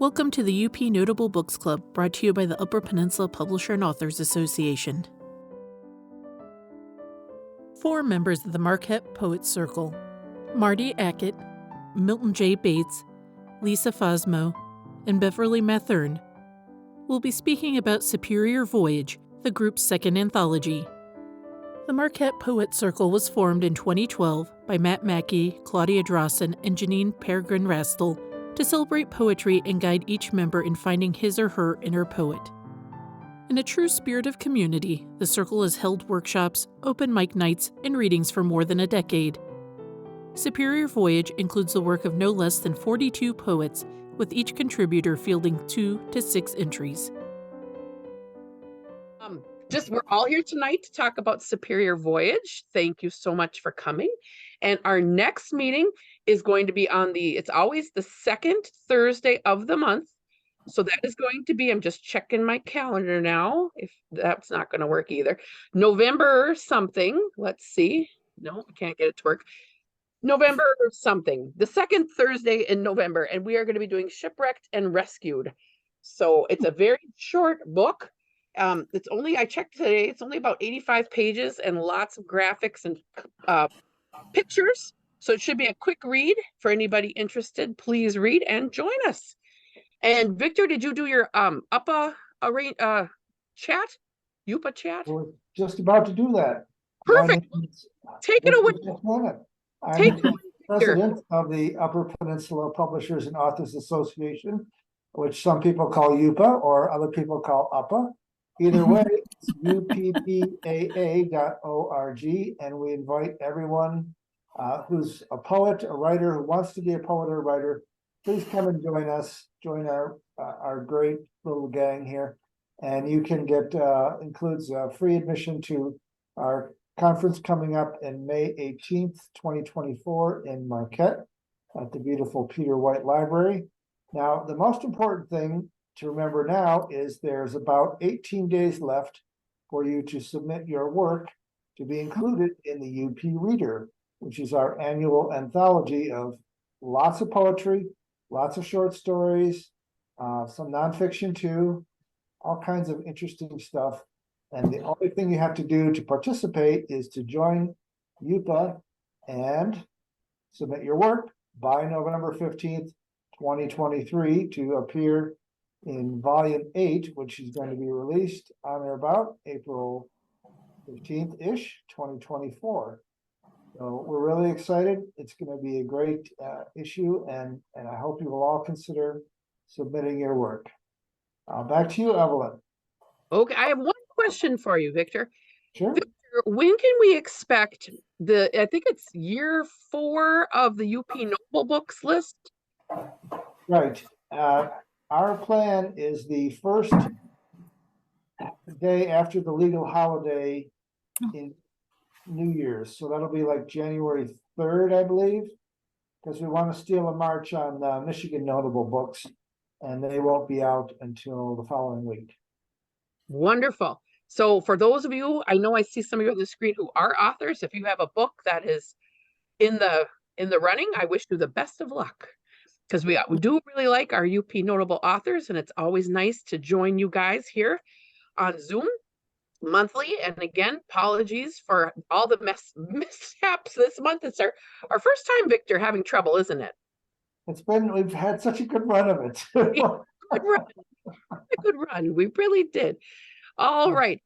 Welcome to the UP Notable Books Club, brought to you by the Upper Peninsula Publisher and Authors Association. 4 members of the Marquette Poets Circle, Marty Achatz, Milton J. Bates, Lisa Fosmo, and Beverly Matherne, will be speaking about Superior Voyage, the group's second anthology. The Marquette Poets Circle was formed in 2012 by Matt Maki, Claudia Drosen, and Janeen Pergrin Rastall to celebrate poetry and guide each member in finding his or her inner poet. In a true spirit of community, the Circle has held workshops, open mic nights, and readings for more than a decade. Superior Voyage includes the work of no less than 42 poets, with each contributor fielding 2 to 6 entries. We're all here tonight to talk about Superior Voyage. Thank you so much for coming. And our next meeting is going to be on it's always the second Thursday of the month. So that is going to be, I'm just checking my calendar now, if that's not going to work either. November something, let's see. No, I can't get it to work. November something, the second Thursday in November. And we are going to be doing Shipwrecked and Rescued. So it's a very short book. It's only, I checked today, it's only about 85 pages and lots of graphics and pictures. So it should be a quick read for anybody interested. Please read and join us. And Victor, did you do your UPPAA chat? UPPAA chat? We're just about to do that. Perfect. Take it away. I'm the president of the Upper Peninsula Publishers and Authors Association, which some people call UPPAA or other people call UPPAA. Either way, it's UPPAA.org, and we invite everyone who's a poet, a writer, who wants to be a poet or writer. Please come and join us, join our great little gang here. And you can get, includes free admission to our conference coming up in May 18th, 2024 in Marquette at the beautiful Peter White Library. Now, the most important thing to remember now is there's about 18 days left for you to submit your work to be included in the UP Reader, which is our annual anthology of lots of poetry, lots of short stories, some nonfiction too, all kinds of interesting stuff. And the only thing you have to do to participate is to join UPPAA and submit your work by November 15th, 2023 to appear in volume 8, which is going to be released on or about April 15th-ish, 2024. So we're really excited. It's going to be a great issue, and I hope you will all consider submitting your work. Back to you, Evelyn. Okay, I have one question for you, Victor. Sure. Victor, when can we expect I think it's year 4 of the UP Noble Books list? Right. Our plan is the first day after the legal holiday in New Year's. So that'll be like January 3rd, I believe, because we want to steal a march on Michigan Notable Books, and they won't be out until the following week. Wonderful. So for those of you, I know I see some of you on the screen who are authors. If you have a book that is in the running, I wish you the best of luck, because we do really like our UP Notable authors, and it's always nice to join you guys here on Zoom monthly. And again, apologies for all the mishaps this month. It's our first time, Victor, having trouble, isn't it? We've had such a good run of it. A good run. We really did. All right.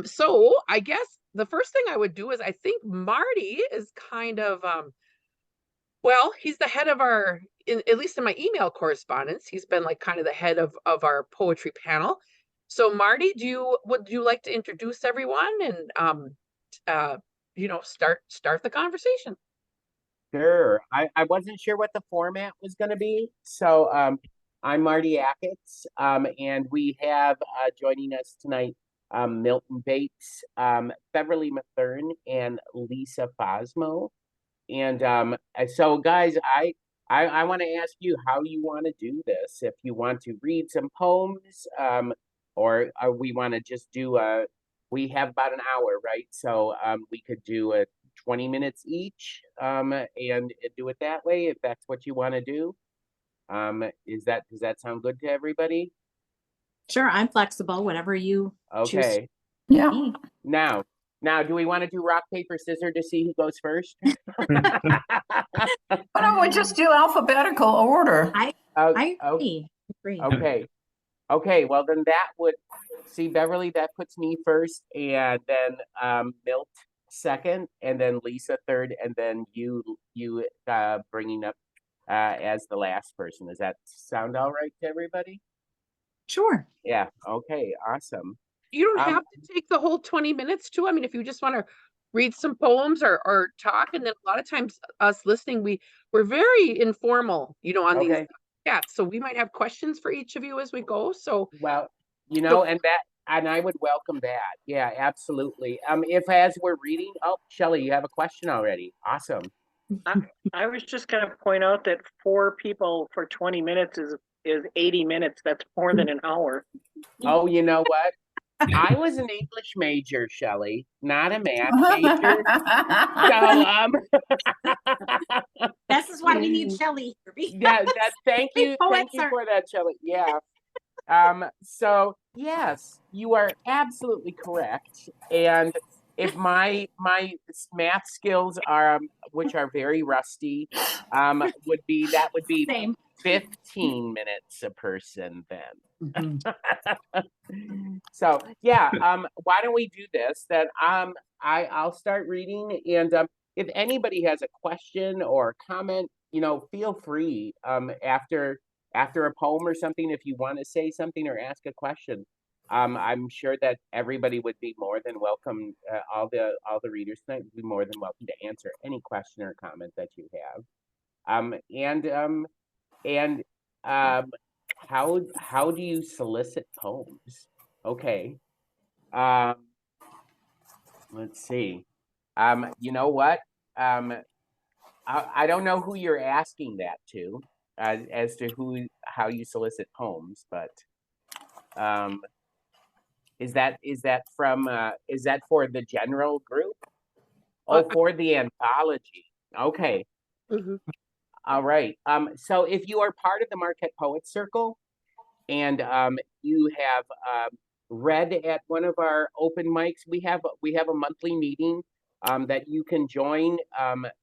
So I guess the first thing I would do is, I think Marty is kind of, well, he's the head of our, at least in my email correspondence, he's been like kind of the head of our poetry panel. So Marty, would you like to introduce everyone and, start the conversation? Sure. I wasn't sure what the format was going to be. So I'm Marty Achatz, and we have joining us tonight Milton Bates, Beverly Matherne, and Lisa Fosmo. And so, guys, I want to ask you how you want to do this. If you want to read some poems, or we want to just do we have about an hour, right? So we could do 20 minutes each, and do it that way if that's what you want to do. Does that sound good to everybody? Sure, I'm flexible, whatever you choose. Okay. Yeah. Now, do we want to do rock, paper, scissors to see who goes first? Why don't we just do alphabetical order? I Oh, agree. okay. Well, then that would see Beverly. That puts me first, and then Milt second, and then Lisa third, and then you bringing up as the last person. Does that sound all right to everybody? Sure. Yeah. Okay. Awesome. You don't have to take the whole 20 minutes too. I mean, if you just want to read some poems or talk, and then a lot of times us listening, we're very informal, on these chats. So we might have questions for each of you as we go. So well, and I would welcome that. Yeah, absolutely. If as we're reading, Shelley, you have a question already. Awesome. I was just going to point out that 4 people for 20 minutes is 80 minutes. That's more than an hour. Oh, you know what? I was an English major, Shelley, not a math major. So This is why we need Shelley. Thank you for that, Shelley. Yeah. So yes, you are absolutely correct. And if my math skills are which are very rusty, would be Same. 15 minutes a person then. So yeah, why don't we do this? Then I'll start reading, and if anybody has a question or comment, feel free after a poem or something, if you want to say something or ask a question. I'm sure that everybody would be more than welcome. All the readers tonight would be more than welcome to answer any question or comment that you have. How do you solicit poems? Okay. Let's see. You know what? I don't know who you're asking that to, as to how you solicit poems, but is that for the general group? Oh, for the anthology. Okay. Mhm. All right. So if you are part of the Marquette Poets Circle, and you have read at one of our open mics, we have a monthly meeting that you can join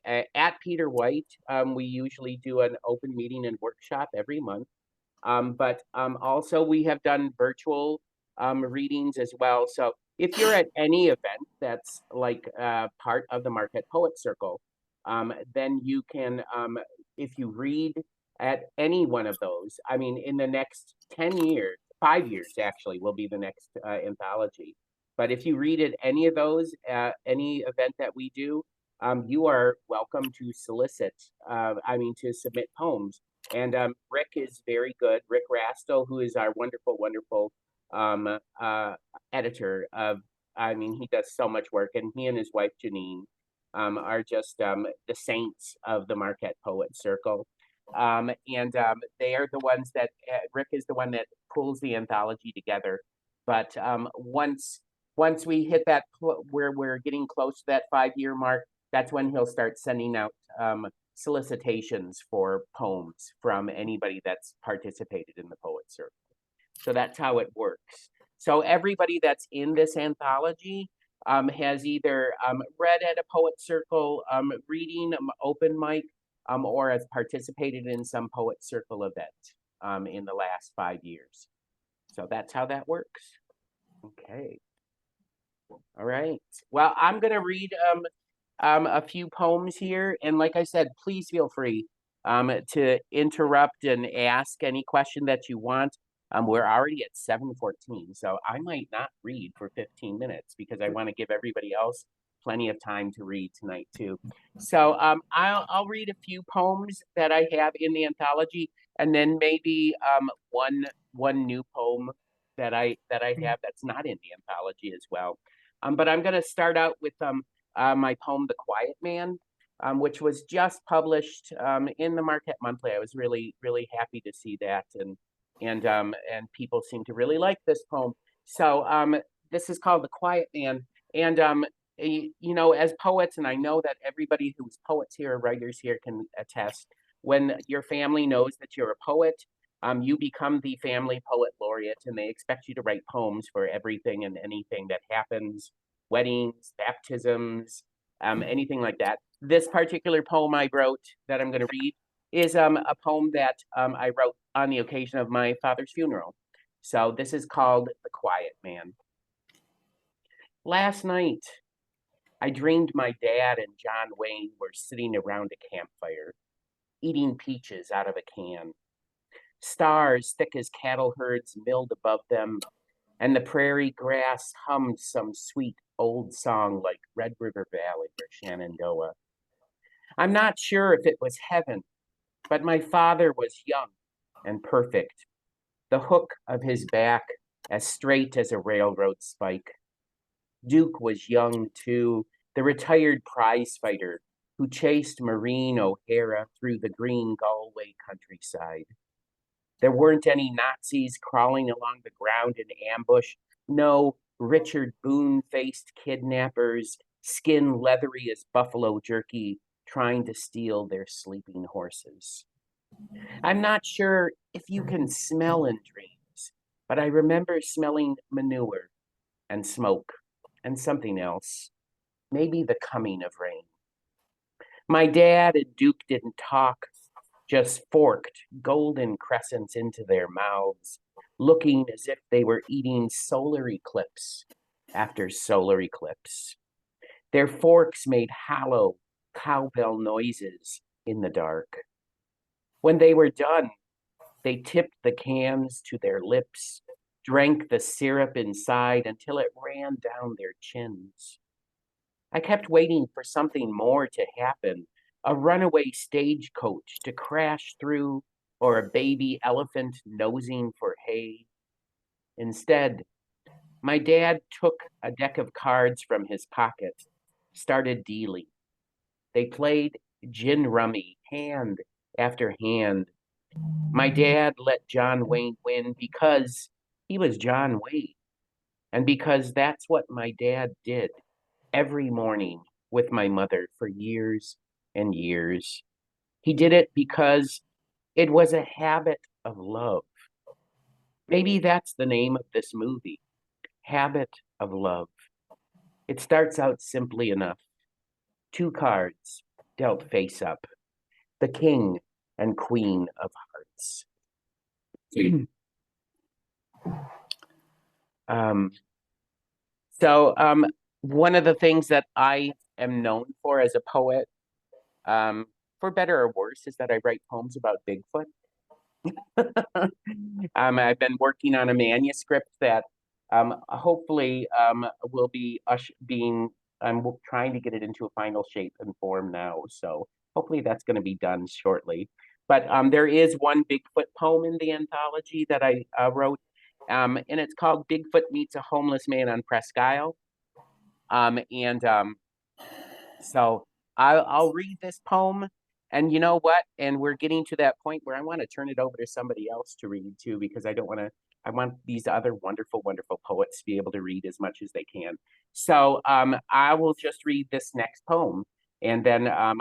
at Peter White. We usually do an open meeting and workshop every month, but also we have done virtual readings as well. So if you're at any event that's like part of the Marquette Poets Circle, then you can, if you read at any one of those, I mean, in the next 10 years, 5 years actually will be the next anthology. But if you read at any of those, any event that we do, you are welcome to solicit, to submit poems. And Rick is very good. Rick Rastall, who is our wonderful, wonderful editor of, he does so much work, and he and his wife, Janeen, are just the saints of the Marquette Poets Circle. And they are the ones that, Rick is the one that pulls the anthology together. But once we hit that, where we're getting close to that 5-year mark, that's when he'll start sending out solicitations for poems from anybody that's participated in the Poets Circle. So that's how it works. So everybody that's in this anthology has either read at a Poet Circle reading, open mic, or has participated in some Poet Circle event in the last 5 years. So that's how that works. Okay. All right. Well, I'm going to read a few poems here. And like I said, please feel free to interrupt and ask any question that you want. We're already at 7:14, so I might not read for 15 minutes because I want to give everybody else plenty of time to read tonight too. So I'll read a few poems that I have in the anthology, and then maybe one new poem that I have that's not in the anthology as well. But I'm going to start out with my poem, "The Quiet Man," which was just published in the Marquette Monthly. I was really, really happy to see that, and people seem to really like this poem. So this is called "The Quiet Man," and as poets, and I know that everybody who's poets here or writers here can attest, when your family knows that you're a poet, you become the family poet laureate, and they expect you to write poems for everything and anything that happens, weddings, baptisms, anything like that. This particular poem I wrote that I'm going to read is a poem that I wrote on the occasion of my father's funeral. So this is called The Quiet Man. Last night, I dreamed my dad and John Wayne were sitting around a campfire, eating peaches out of a can. Stars thick as cattle herds milled above them, and the prairie grass hummed some sweet old song like Red River Valley or Shenandoah. I'm not sure if it was heaven, but my father was young and perfect, the hook of his back as straight as a railroad spike. Duke was young too, the retired prize fighter who chased Maureen O'Hara through the green Galway countryside. There weren't any Nazis crawling along the ground in ambush, no Richard Boone-faced kidnappers, skin leathery as buffalo jerky, trying to steal their sleeping horses. I'm not sure if you can smell in dreams, but I remember smelling manure and smoke and something else, maybe the coming of rain. My dad and Duke didn't talk, just forked golden crescents into their mouths, looking as if they were eating solar eclipse after solar eclipse. Their forks made hollow cowbell noises in the dark. When they were done, they tipped the cans to their lips, drank the syrup inside until it ran down their chins. I kept waiting for something more to happen, a runaway stagecoach to crash through, or a baby elephant nosing for hay. Instead, my dad took a deck of cards from his pocket, started dealing. They played gin rummy, hand after hand. My dad let John Wayne win because he was John Wayne, and because that's what my dad did every morning with my mother for years and years. He did it because it was a habit of love. Maybe that's the name of this movie, Habit of Love. It starts out simply enough. 2 cards dealt face up, the king and queen of hearts. One of the things that I am known for as a poet, for better or worse, is that I write poems about Bigfoot. I've been working on a manuscript that hopefully will be I'm trying to get it into a final shape and form now. So hopefully that's going to be done shortly. But there is one Bigfoot poem in the anthology that I wrote, and it's called Bigfoot Meets a Homeless Man on Presque Isle. So I'll read this poem, and you know what? And we're getting to that point where I want to turn it over to somebody else to read too, because I want these other wonderful, wonderful poets to be able to read as much as they can. So I will just read this next poem, and then I'll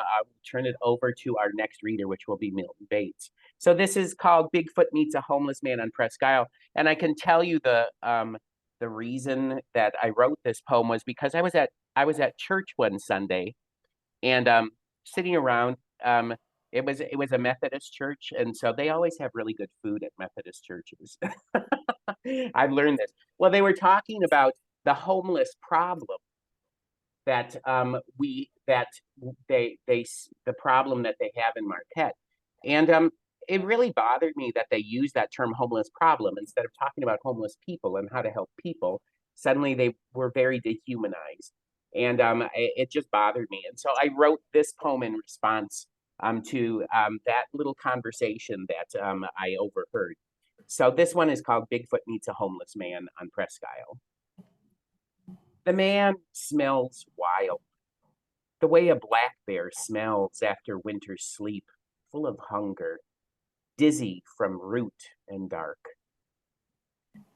turn it over to our next reader, which will be Milton Bates. So this is called Bigfoot Meets a Homeless Man on Presque Isle. And I can tell you the reason that I wrote this poem was because I was at church one Sunday, and sitting around, it was a Methodist church, and so they always have really good food at Methodist churches. I've learned this. Well, they were talking about the homeless problem that the problem that they have in Marquette, and it really bothered me that they use that term homeless problem instead of talking about homeless people and how to help people. Suddenly they were very dehumanized, and it just bothered me. And so I wrote this poem in response to that little conversation that I overheard. So this one is called Bigfoot Meets a Homeless Man on Presque Isle. The man smells wild, the way a black bear smells after winter's sleep, full of hunger, dizzy from root and dark.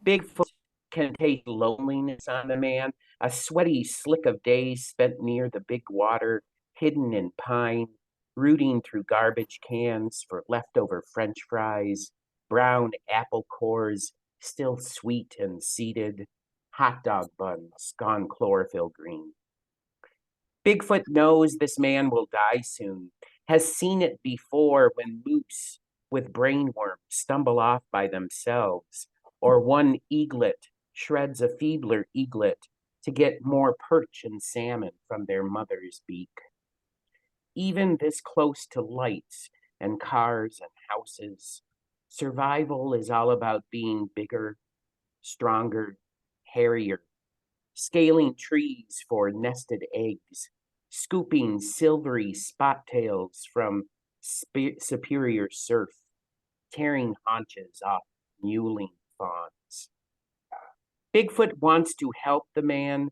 Bigfoot can take loneliness on the man, a sweaty slick of days spent near the big water, hidden in pine, rooting through garbage cans for leftover French fries, brown apple cores still sweet and seeded, hot dog buns gone chlorophyll green. Bigfoot knows this man will die soon, has seen it before when moose with brainworms stumble off by themselves, or one eaglet shreds a feebler eaglet to get more perch and salmon from their mother's beak. Even this close to lights and cars and houses, survival is all about being bigger, stronger, hairier, scaling trees for nested eggs, scooping silvery spot tails from superior surf, tearing haunches off mewling fawns. Bigfoot wants to help the man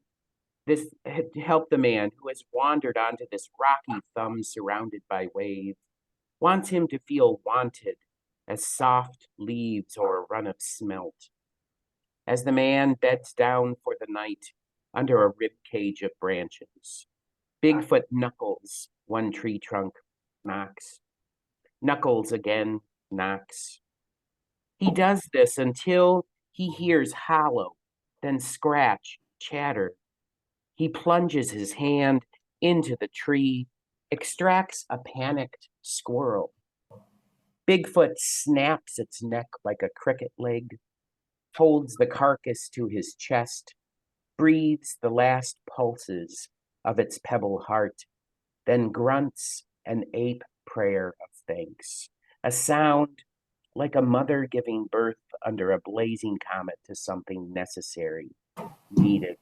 who has wandered onto this rocky thumb surrounded by wave, wants him to feel wanted as soft leaves or a run of smelt. As the man beds down for the night under a rib cage of branches, Bigfoot knuckles one tree trunk, knocks, knuckles again, knocks. He does this until he hears hollow, then scratch, chatter. He plunges his hand into the tree, extracts a panicked squirrel. Bigfoot snaps its neck like a cricket leg, holds the carcass to his chest, breathes the last pulses of its pebble heart, then grunts an ape prayer of thanks, a sound like a mother giving birth under a blazing comet to something necessary, needed.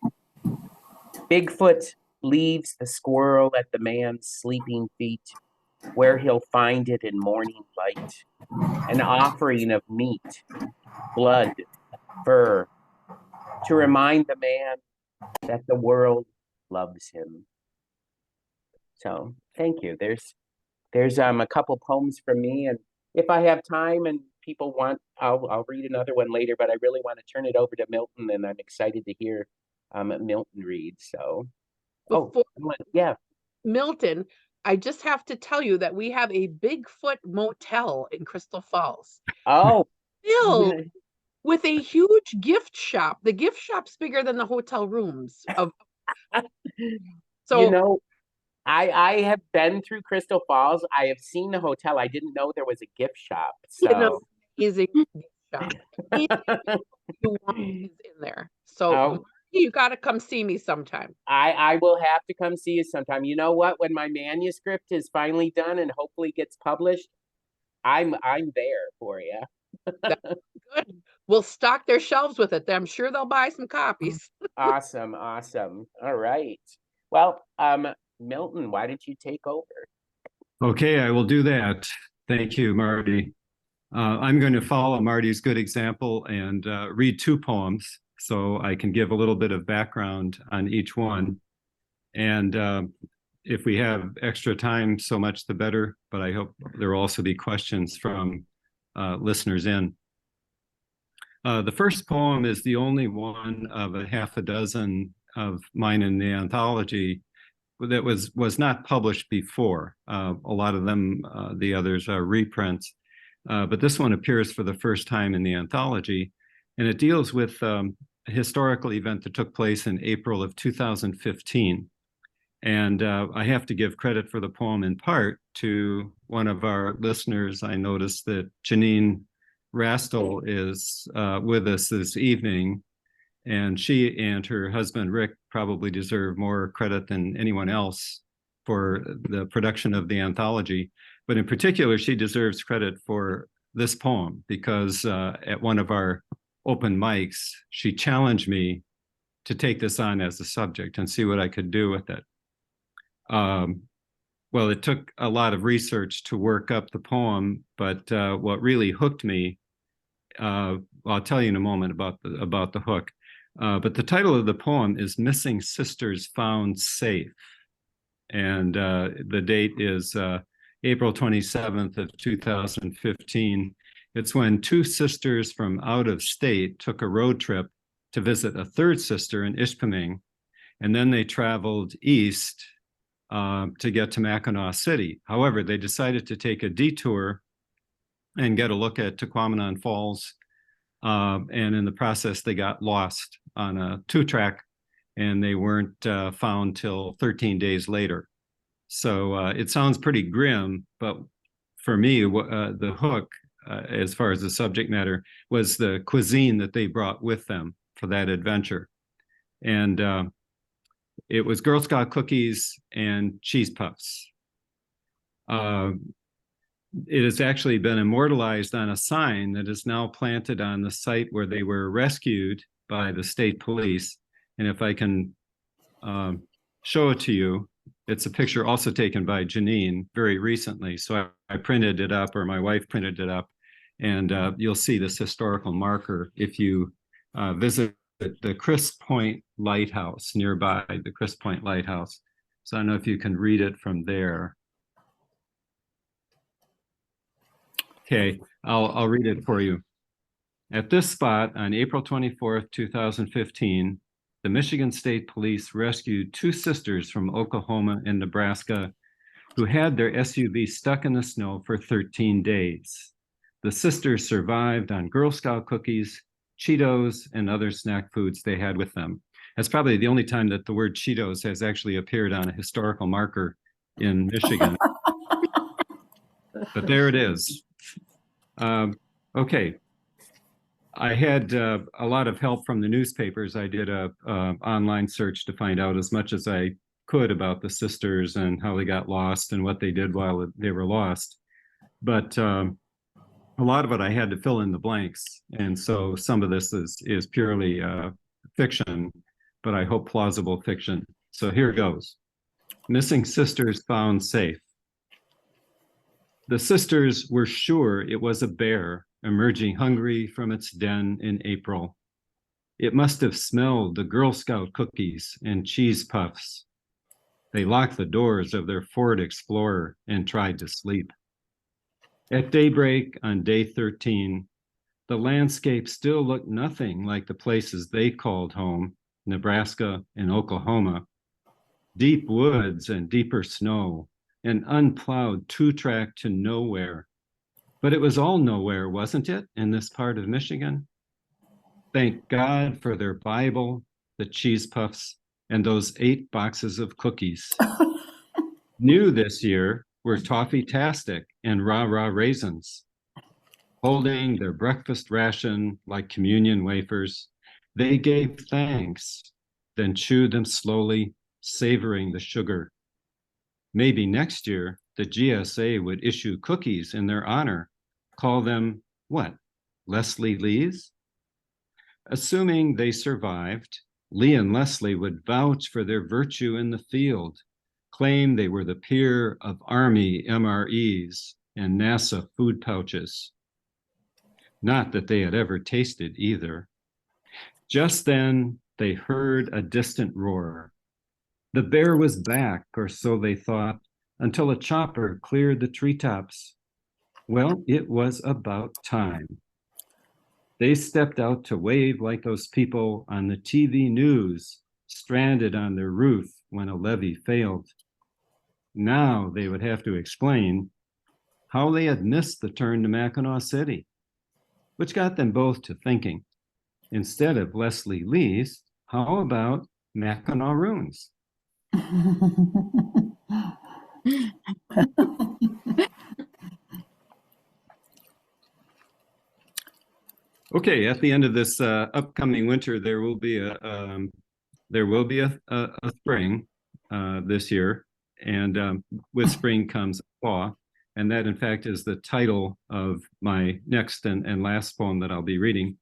Bigfoot leaves the squirrel at the man's sleeping feet, where he'll find it in morning light, an offering of meat, blood, fur, to remind the man that the world loves him. So thank you. There's a couple poems from me, and if I have time and people want, I'll read another one later, but I really want to turn it over to Milton, and I'm excited to hear Milton read. So yeah. Milton, I just have to tell you that we have a Bigfoot motel in Crystal Falls. Oh, Filled with a huge gift shop. The gift shop's bigger than the hotel rooms. So I have been through Crystal Falls. I have seen the hotel. I didn't know there was a gift shop. So amazing gift shop. You want is in there. So you got to come see me sometime. I will have to come see you sometime. You know what? When my manuscript is finally done and hopefully gets published, I'm there for you. That's good. We'll stock their shelves with it. I'm sure they'll buy some copies. Awesome. All right. Well, Milton, why don't you take over? Okay, I will do that. Thank you, Marty. I'm going to follow Marty's good example and read two poems so I can give a little bit of background on each one. And if we have extra time, so much the better, but I hope there will also be questions from listeners in. The first poem is the only one of a half a dozen of mine in the anthology that was not published before. A lot of them, the others are reprints, but this one appears for the first time in the anthology, and it deals with a historical event that took place in April of 2015. And I have to give credit for the poem in part to one of our listeners. I noticed that Janeen Rastall is with us this evening, and she and her husband, Rick, probably deserve more credit than anyone else for the production of the anthology. But in particular, she deserves credit for this poem because at one of our open mics, she challenged me to take this on as a subject and see what I could do with it. Well, it took a lot of research to work up the poem, but what really hooked me, I'll tell you in a moment about the hook. But the title of the poem is Missing Sisters Found Safe. And the date is April 27th of 2015. It's when two sisters from out of state took a road trip to visit a third sister in Ishpeming. And then they traveled east to get to Mackinac City. However, they decided to take a detour and get a look at Tequamanon Falls. And in the process, they got lost on a 2-track, and they weren't found till 13 days later. So it sounds pretty grim, but for me, the hook, as far as the subject matter, was the cuisine that they brought with them for that adventure. And it was Girl Scout cookies and cheese puffs. It has actually been immortalized on a sign that is now planted on the site where they were rescued by the state police. And if I can show it to you, it's a picture also taken by Janeen very recently. So I printed it up, or my wife printed it up, and you'll see this historical marker if you visit the Crisp Point Lighthouse nearby, the Crisp Point Lighthouse. So I don't know if you can read it from there. Okay, I'll read it for you. At this spot on April 24th, 2015, the Michigan State Police rescued 2 sisters from Oklahoma and Nebraska who had their SUV stuck in the snow for 13 days. The sisters survived on Girl Scout cookies, Cheetos, and other snack foods they had with them. That's probably the only time that the word Cheetos has actually appeared on a historical marker in Michigan. But there it is. Okay. I had a lot of help from the newspapers. I did a online search to find out as much as I could about the sisters and how they got lost and what they did while they were lost. But a lot of it I had to fill in the blanks. And so some of this is purely fiction, but I hope plausible fiction. So here goes. Missing sisters found safe. The sisters were sure it was a bear emerging hungry from its den in April. It must have smelled the Girl Scout cookies and cheese puffs. They locked the doors of their Ford Explorer and tried to sleep. At daybreak on day 13, the landscape still looked nothing like the places they called home, Nebraska and Oklahoma. Deep woods and deeper snow, an unplowed 2-track to nowhere. But it was all nowhere, wasn't it, in this part of Michigan? Thank God for their Bible, the cheese puffs, and those 8 boxes of cookies. New this year were Toffee-tastic and rah-rah raisins. Holding their breakfast ration like communion wafers, they gave thanks, then chewed them slowly, savoring the sugar. Maybe next year, the GSA would issue cookies in their honor. Call them, what, Leslie Lee's? Assuming they survived, Lee and Leslie would vouch for their virtue in the field, claim they were the peer of Army MREs and NASA food pouches. Not that they had ever tasted either. Just then, they heard a distant roar. The bear was back, or so they thought, until a chopper cleared the treetops. Well, it was about time. They stepped out to wave like those people on the TV news, stranded on their roof when a levee failed. Now they would have to explain how they had missed the turn to Mackinac City, which got them both to thinking, instead of Leslie Lee's, how about Mackinac Runes? Okay, at the end of this upcoming winter, there will be a spring this year, and with spring comes thaw, and that in fact is the title of my next and last poem that I'll be reading.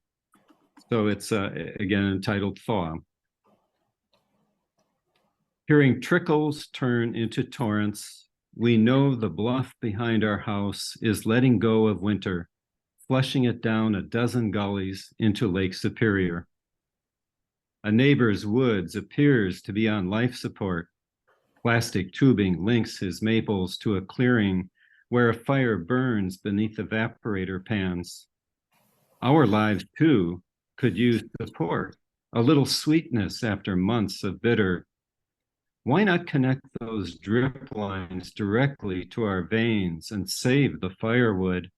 So it's again entitled Thaw. Hearing trickles turn into torrents, we know the bluff behind our house is letting go of winter, flushing it down a dozen gullies into Lake Superior. A neighbor's woods appears to be on life support. Plastic tubing links his maples to a clearing where a fire burns beneath evaporator pans. Our lives, too, could use support, a little sweetness after months of bitter. Why not connect those drip lines directly to our veins and save the firewood?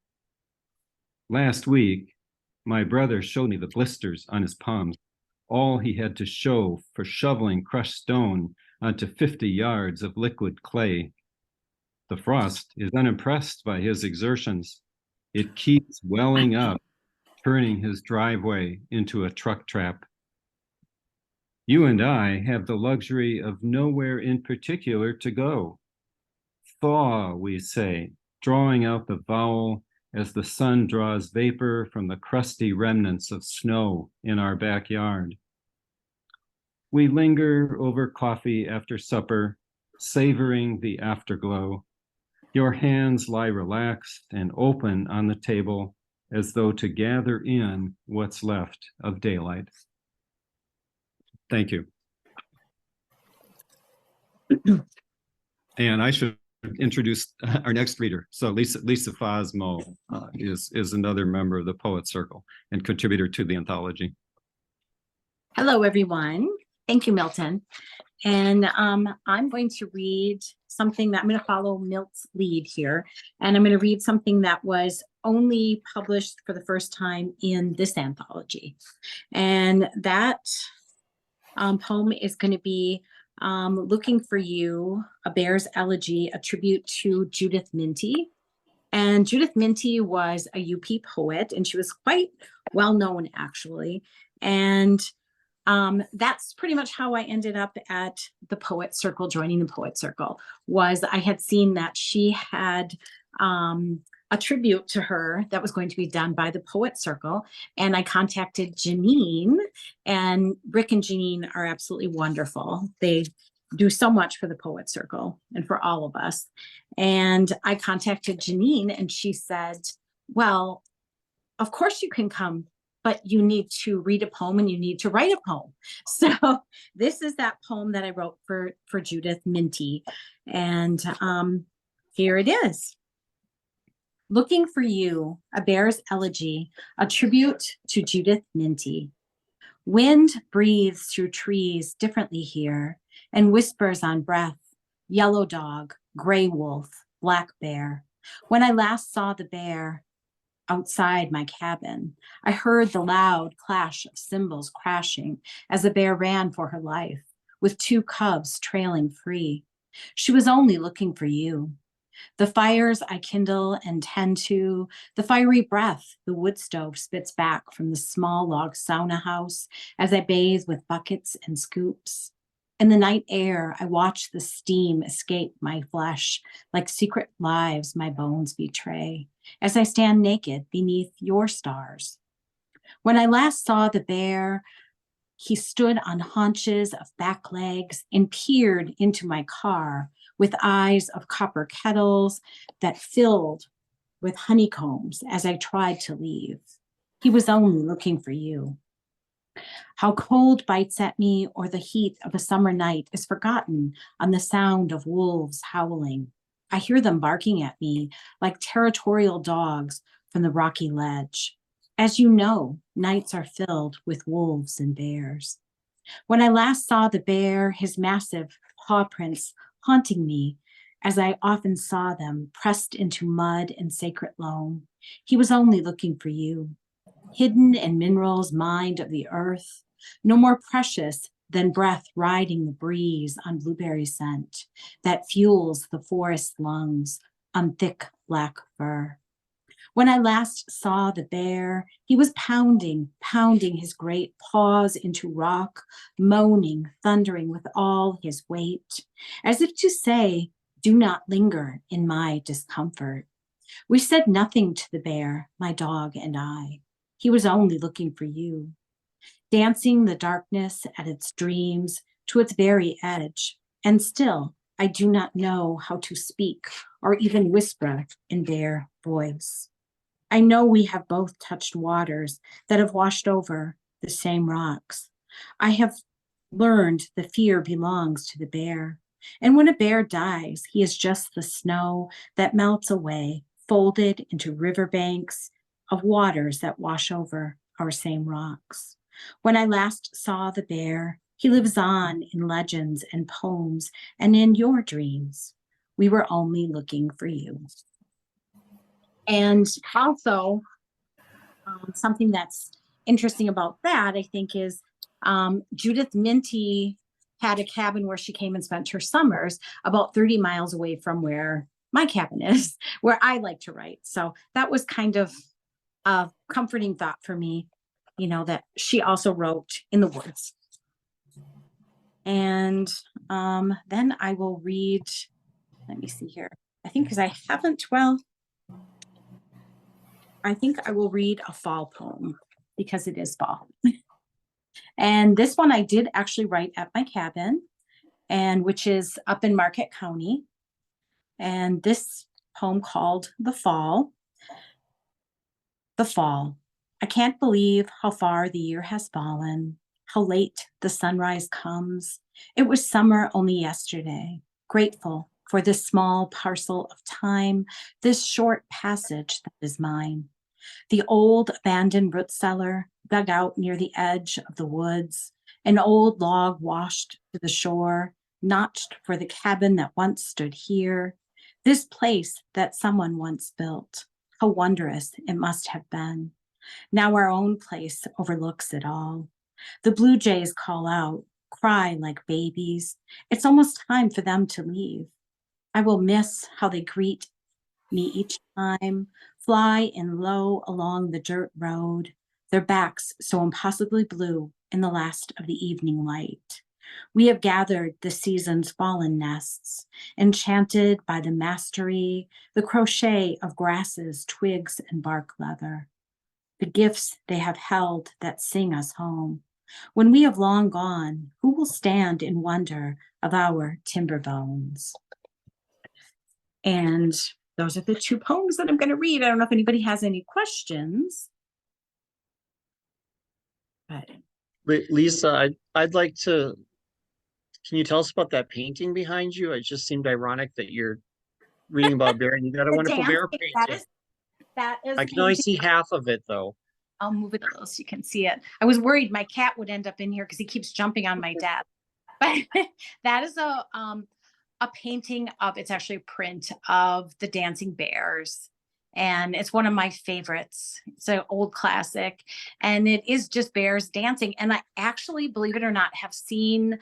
Last week, my brother showed me the blisters on his palms, all he had to show for shoveling crushed stone onto 50 yards of liquid clay. The frost is unimpressed by his exertions. It keeps welling up, turning his driveway into a truck trap. You and I have the luxury of nowhere in particular to go. Thaw, we say, drawing out the vowel as the sun draws vapor from the crusty remnants of snow in our backyard. We linger over coffee after supper, savoring the afterglow. Your hands lie relaxed and open on the table as though to gather in what's left of daylight. Thank you. And I should introduce our next reader. So Lisa Fosmo is another member of the Poets Circle and contributor to the anthology. Hello, everyone. Thank you, Milton. And I'm going to read something that I'm going to follow Milt's lead here. And I'm going to read something that was only published for the first time in this anthology. And that poem is going to be Looking for You, A Bear's Elegy, a tribute to Judith Minty. And Judith Minty was a UP poet, and she was quite well known, actually. And that's pretty much how I ended up at the Poet Circle, joining the Poet Circle, was I had seen that she had a tribute to her that was going to be done by the Poet Circle. And I contacted Janeen, and Rick and Janeen are absolutely wonderful. They do so much for the Poet Circle and for all of us. And I contacted Janeen, and she said, well, of course you can come, but you need to read a poem and you need to write a poem. So this is that poem that I wrote for Judith Minty. And here it is. Looking for You, A Bear's Elegy, a tribute to Judith Minty. Wind breathes through trees differently here and whispers on breath, yellow dog, gray wolf, black bear. When I last saw the bear outside my cabin, I heard the loud clash of cymbals crashing as the bear ran for her life, with two cubs trailing free. She was only looking for you. The fires I kindle and tend to, the fiery breath the wood stove spits back from the small log sauna house as I bathe with buckets and scoops. In the night air, I watch the steam escape my flesh like secret lives my bones betray as I stand naked beneath your stars. When I last saw the bear, he stood on haunches of back legs and peered into my car with eyes of copper kettles that filled with honeycombs as I tried to leave. He was only looking for you. How cold bites at me or the heat of a summer night is forgotten on the sound of wolves howling. I hear them barking at me like territorial dogs from the rocky ledge. As you know, nights are filled with wolves and bears. When I last saw the bear, his massive paw prints haunting me as I often saw them pressed into mud and sacred loam, he was only looking for you. Hidden in minerals mined of the earth, no more precious than breath riding the breeze on blueberry scent that fuels the forest lungs on thick black fur. When I last saw the bear, he was pounding his great paws into rock, moaning, thundering with all his weight, as if to say, do not linger in my discomfort. We said nothing to the bear, my dog and I. He was only looking for you, dancing the darkness at its dreams to its very edge. And still, I do not know how to speak or even whisper in bear voice. I know we have both touched waters that have washed over the same rocks. I have learned the fear belongs to the bear. And when a bear dies, he is just the snow that melts away, folded into riverbanks of waters that wash over our same rocks. When I last saw the bear, He lives on in legends and poems and in your dreams. We were only looking for you. And also, something that's interesting about that, I think, is Judith Minty had a cabin where she came and spent her summers about 30 miles away from where my cabin is, where I like to write. So that was kind of a comforting thought for me, you know, that she also wrote in the woods. And then I will read, let me see here. I think because I haven't, well, I think I will read a fall poem because it is fall. And this one I did actually write at my cabin, and which is up in Marquette County. And this poem called The Fall. The fall. I can't believe how far the year has fallen, how late the sunrise comes. It was summer only yesterday. Grateful for this small parcel of time, this short passage that is mine. The old abandoned root cellar dug out near the edge of the woods, an old log washed to the shore, notched for the cabin that once stood here. This place that someone once built, how wondrous it must have been. Now our own place overlooks it all. The blue jays call out, cry like babies. It's almost time for them to leave. I will miss how they greet me each time, fly in low along the dirt road, their backs so impossibly blue in the last of the evening light. We have gathered the season's fallen nests, enchanted by the mastery, the crochet of grasses, twigs, and bark leather. The gifts they have held that sing us home. When we have long gone, who will stand in wonder of our timber bones? And those are the two poems that I'm going to read. I don't know if anybody has any questions. But Lisa, I'd like to, can you tell us about that painting behind you? It just seemed ironic that you're reading about bear and you got a wonderful bear painting. That is I can only see half of it though. I'll move it a little so you can see it. I was worried my cat would end up in here because he keeps jumping on my desk. But that is a painting of, it's actually a print of the dancing bears. And it's one of my favorites. It's an old classic. And it is just bears dancing. And I actually, believe it or not, have seen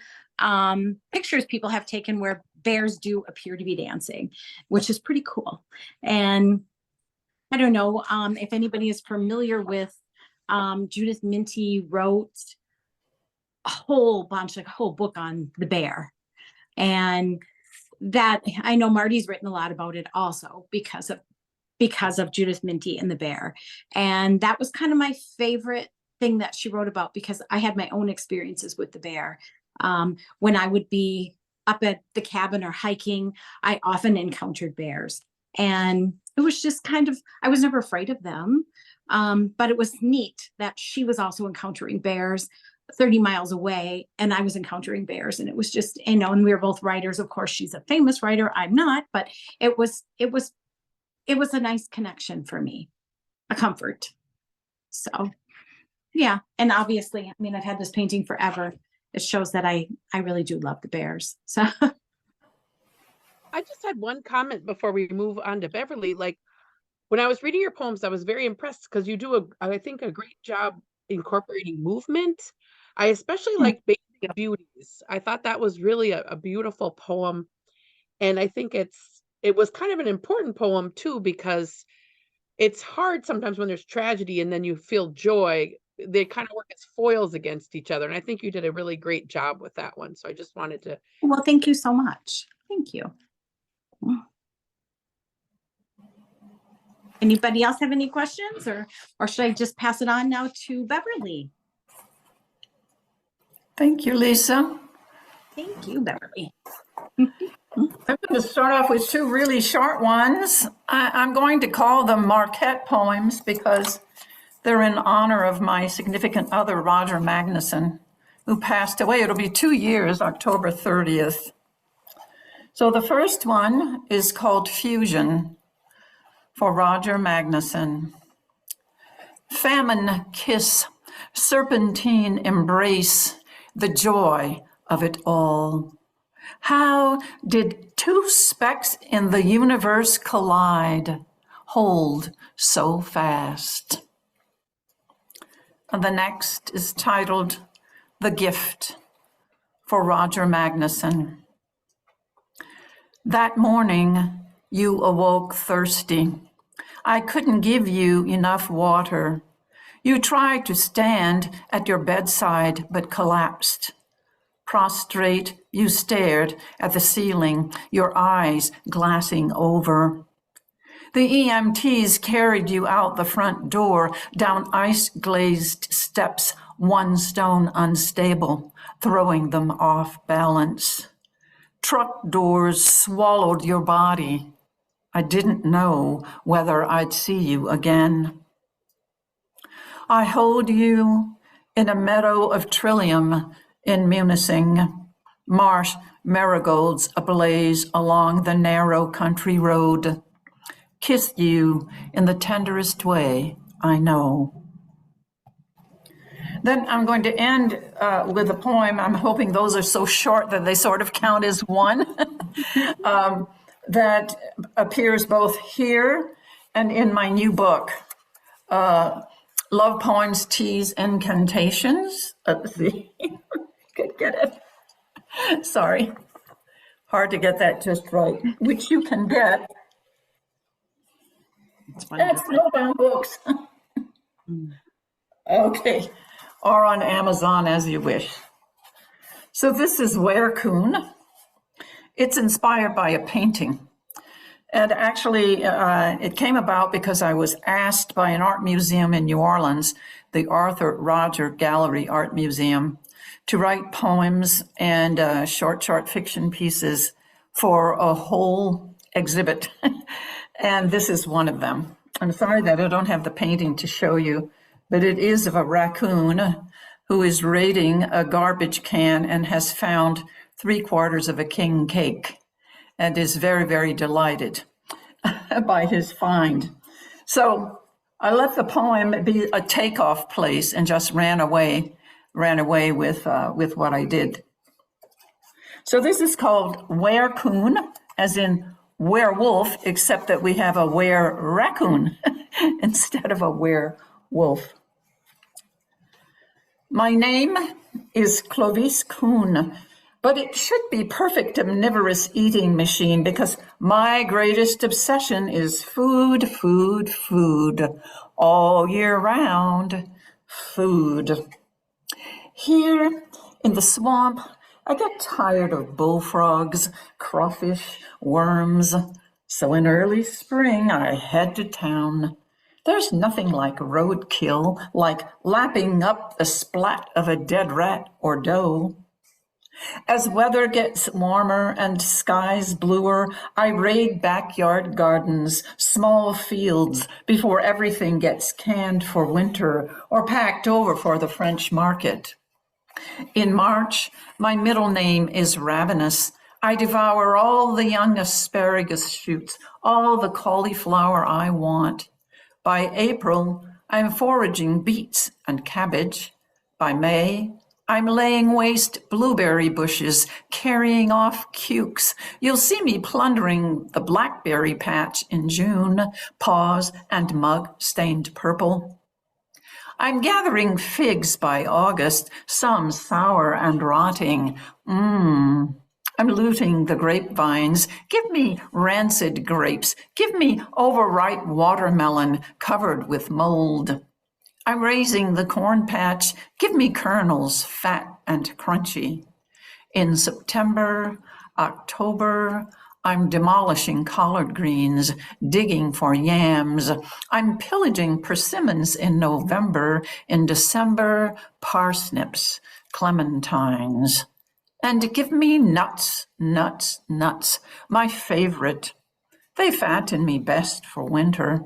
pictures people have taken where bears do appear to be dancing, which is pretty cool. And I don't know if anybody is familiar with Judith Minty wrote a whole bunch, like a whole book on the bear. And that, I know Marty's written a lot about it also because of Judith Minty and the bear. And that was kind of my favorite thing that she wrote about because I had my own experiences with the bear. When I would be up at the cabin or hiking, I often encountered bears. And it was just kind of, I was never afraid of them. But it was neat that she was also encountering bears 30 miles away and I was encountering bears. And it was just, you know, and we were both writers. Of course, she's a famous writer. I'm not, but it was a nice connection for me, a comfort. So, yeah. And obviously, I mean, I've had this painting forever. It shows that I really do love the bears. So I just had one comment before we move on to Beverly. Like when I was reading your poems, I was very impressed because you do I think a great job incorporating movement. I especially like Basic Beauties. I thought that was really a beautiful poem. And I think it was kind of an important poem too, because it's hard sometimes when there's tragedy and then you feel joy. They kind of work as foils against each other. And I think you did a really great job with that one. So I just wanted to. Well, thank you so much. Thank you. Anybody else have any questions or should I just pass it on now to Beverly? Thank you, Lisa. Thank you, Beverly. I'm going to start off with two really short ones. I'm going to call them Marquette poems because they're in honor of my significant other, Roger Magnuson, who passed away. It'll be 2 years, October 30th. So the first one is called Fusion for Roger Magnuson. Famine kiss, serpentine embrace, the joy of it all. How did two specks in the universe collide, hold so fast? And the next is titled The Gift, for Roger Magnuson. That morning, you awoke thirsty. I couldn't give you enough water. You tried to stand at your bedside, but collapsed. Prostrate, you stared at the ceiling, your eyes glassing over. The EMTs carried you out the front door, down ice-glazed steps, one stone unstable, throwing them off balance. Truck doors swallowed your body. I didn't know whether I'd see you again. I hold you in a meadow of trillium in Munising, marsh marigolds ablaze along the narrow country road. Kissed you in the tenderest way I know. Then I'm going to end with a poem. I'm hoping those are so short that they sort of count as one, that appears both here and in my new book, Love Poems, Teas, Incantations. Let's see, get it. Sorry, hard to get that just right, which you can get at Snowbound Books. Okay, or on Amazon as you wish. So this is Werkoon. It's inspired by a painting. And actually, it came about because I was asked by an art museum in New Orleans, the Arthur Roger Gallery Art Museum, to write poems and short fiction pieces for a whole exhibit. And this is one of them. I'm sorry that I don't have the painting to show you, but it is of a raccoon who is raiding a garbage can and has found 3/4 of a king cake and is very, very delighted by his find. So I let the poem be a takeoff place and just ran away with what I did. So this is called Werkoon, as in werewolf, except that we have a were-raccoon instead of a werewolf. My name is Clovis Kuhn, but it should be perfect omnivorous eating machine because my greatest obsession is food, food, food, all year round, food. Here in the swamp, I get tired of bullfrogs, crawfish, worms. So in early spring, I head to town. There's nothing like roadkill, like lapping up the splat of a dead rat or doe. As weather gets warmer and skies bluer, I raid backyard gardens, small fields, before everything gets canned for winter or packed over for the French market. In March, my middle name is Ravenous. I devour all the young asparagus shoots, all the cauliflower I want. By April, I'm foraging beets and cabbage. By May, I'm laying waste blueberry bushes, carrying off cukes. You'll see me plundering the blackberry patch in June, paws and mug stained purple. I'm gathering figs by August, some sour and rotting. I'm looting the grapevines. Give me rancid grapes. Give me overripe watermelon covered with mold. I'm raising the corn patch. Give me kernels, fat and crunchy. In September, October, I'm demolishing collard greens, digging for yams. I'm pillaging persimmons in November. In December, parsnips, clementines. And give me nuts, nuts, nuts, my favorite. They fatten me best for winter.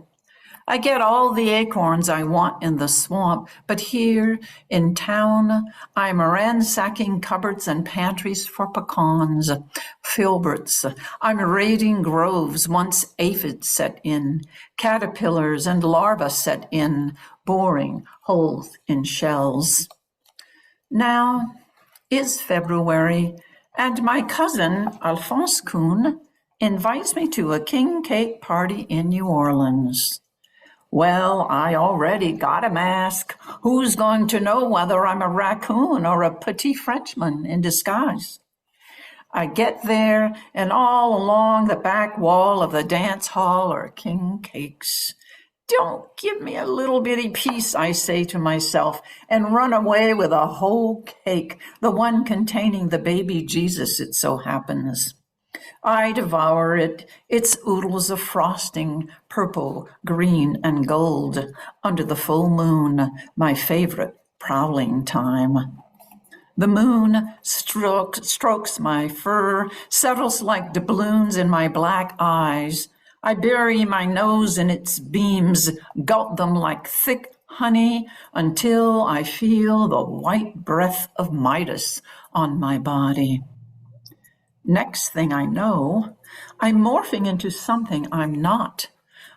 I get all the acorns I want in the swamp, but here in town, I'm ransacking cupboards and pantries for pecans, filberts. I'm raiding groves once aphids set in, caterpillars and larvae set in, boring holes in shells. Now, is February, and my cousin, Alphonse Kuhn, invites me to a king cake party in New Orleans. Well, I already got a mask. Who's going to know whether I'm a raccoon or a petit Frenchman in disguise? I get there, and all along the back wall of the dance hall are king cakes. Don't give me a little bitty piece, I say to myself, and run away with a whole cake, the one containing the baby Jesus, it so happens. I devour it, its oodles of frosting, purple, green, and gold, under the full moon, my favorite prowling time. The moon strokes my fur, settles like doubloons in my black eyes. I bury my nose in its beams, gulp them like thick honey until I feel the white breath of Midas on my body. Next thing I know, I'm morphing into something I'm not.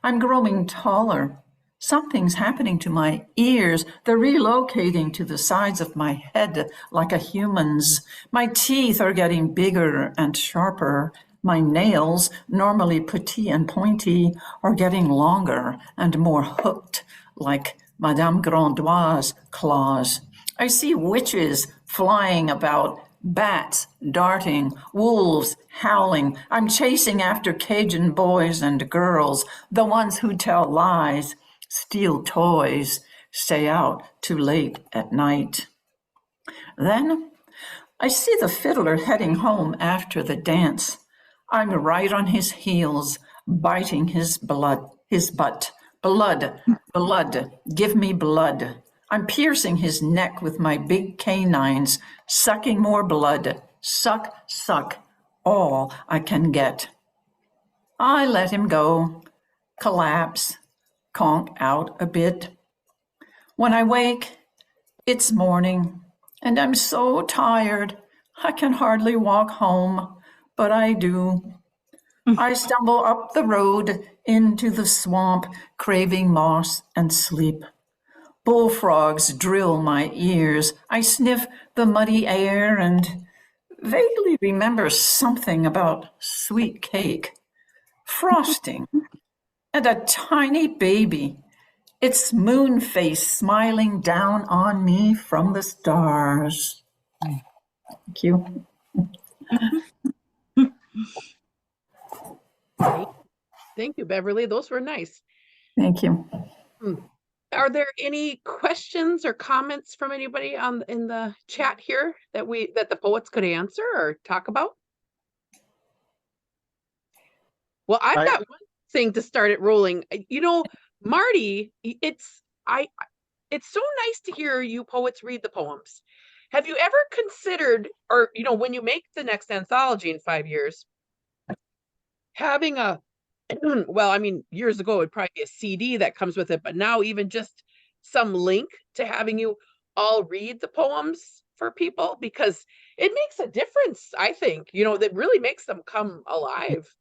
I'm growing taller. Something's happening to my ears. They're relocating to the sides of my head like a human's. My teeth are getting bigger and sharper. My nails, normally petite and pointy, are getting longer and more hooked, like Madame Grandois' claws. I see witches flying about, bats darting, wolves howling. I'm chasing after Cajun boys and girls, the ones who tell lies, steal toys, stay out too late at night. Then I see the fiddler heading home after the dance. I'm right on his heels, biting his butt. Blood, blood, give me blood. I'm piercing his neck with my big canines, sucking more blood. Suck, suck, all I can get. I let him go, collapse, conk out a bit. When I wake, it's morning, and I'm so tired I can hardly walk home, but I do. I stumble up the road into the swamp, craving moss and sleep. Bullfrogs drill my ears. I sniff the muddy air and vaguely remember something about sweet cake, frosting, and a tiny baby, its moon face smiling down on me from the stars. Thank you. Thank you, Beverly. Those were nice. Thank you. Are there any questions or comments from anybody in the chat here that the poets could answer or talk about? Well, I've got one thing to start it rolling. You know, Marty, it's so nice to hear you poets read the poems. Have you ever considered, or when you make the next anthology in 5 years, having a well, I mean, years ago it'd probably be a CD that comes with it, but now even just some link to having you all read the poems for people, because it makes a difference, I think, that really makes them come alive.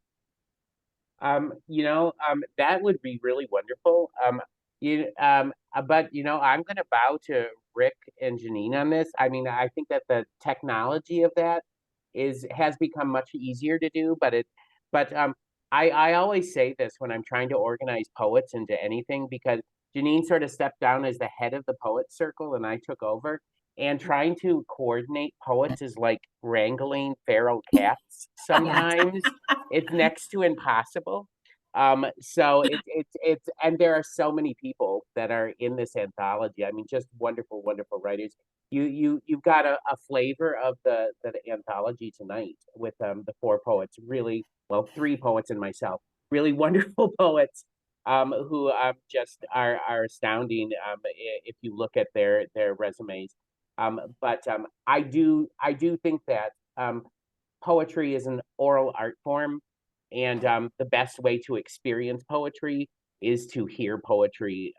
That would be really wonderful. But I'm going to bow to Rick and Janeen on this. I mean, I think that the technology of that has become much easier to do, but I always say this when I'm trying to organize poets into anything, because Janeen sort of stepped down as the head of the Poets Circle and I took over. And trying to coordinate poets is like wrangling feral cats. Sometimes it's next to impossible. So it's and there are so many people that are in this anthology. I mean, just wonderful, wonderful writers. You've got a flavor of the anthology tonight with the 4 poets, really, well, 3 poets and myself, really wonderful poets who just are astounding if you look at their resumes. But I do think that poetry is an oral art form, and the best way to experience poetry is to hear poetry.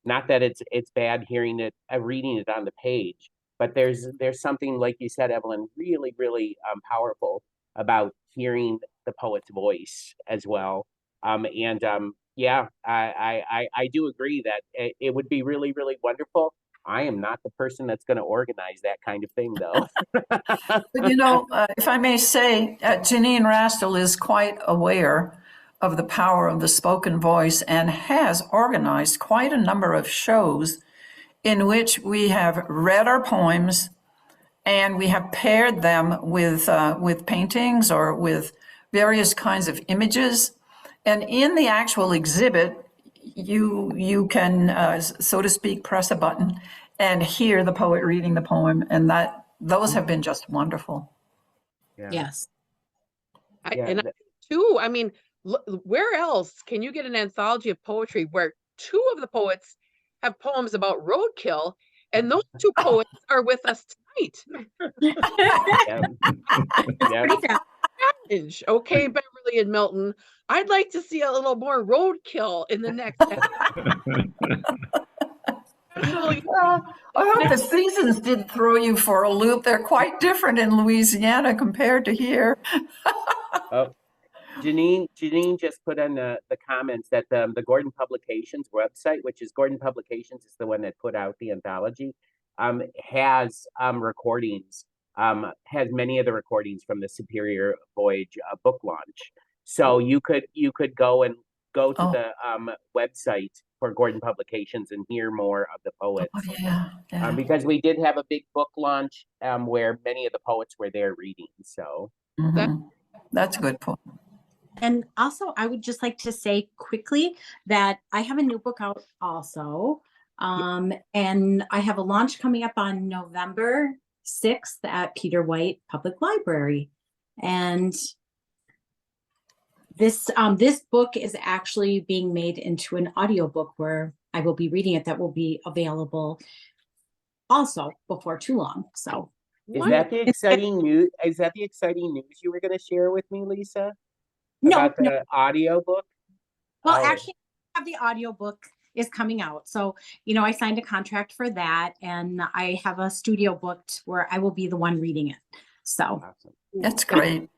Not that it's bad hearing it, reading it on the page, but there's something, like you said, Evelyn, really, really powerful about hearing the poet's voice as well. Yeah, I do agree that it would be really, really wonderful. I am not the person that's going to organize that kind of thing, though. But if I may say, Janeen Rastall is quite aware of the power of the spoken voice and has organized quite a number of shows in which we have read our poems and we have paired them with paintings or with various kinds of images. And in the actual exhibit, you can, so to speak, press a button and hear the poet reading the poem, and those have been just wonderful. Yeah. Yes. Too, I mean, where else can you get an anthology of poetry where two of the poets have poems about roadkill, and those two poets are with us tonight? Okay, Beverly and Milton, I'd like to see a little more roadkill in the next. I hope the seasons did throw you for a loop. They're quite different in Louisiana compared to here. Oh, Janeen just put in the comments that the Gordon Publications website, which is Gordon Publications is the one that put out the anthology, has recordings, has many of the recordings from the Superior Voyage book launch. So you could go to the website for Gordon Publications and hear more of the poets. Oh, yeah. Because we did have a big book launch where many of the poets were there reading. So that's a good point. And also, I would just like to say quickly that I have a new book out also. And I have a launch coming up on November 6th at Peter White Public Library. And this book is actually being made into an audiobook where I will be reading it, that will be available also before too long. So is that the exciting news? Is that the exciting news you were going to share with me, Lisa? About the audio book? Well, actually, the audiobook is coming out. So, I signed a contract for that, and I have a studio booked where I will be the one reading it. So awesome. That's great.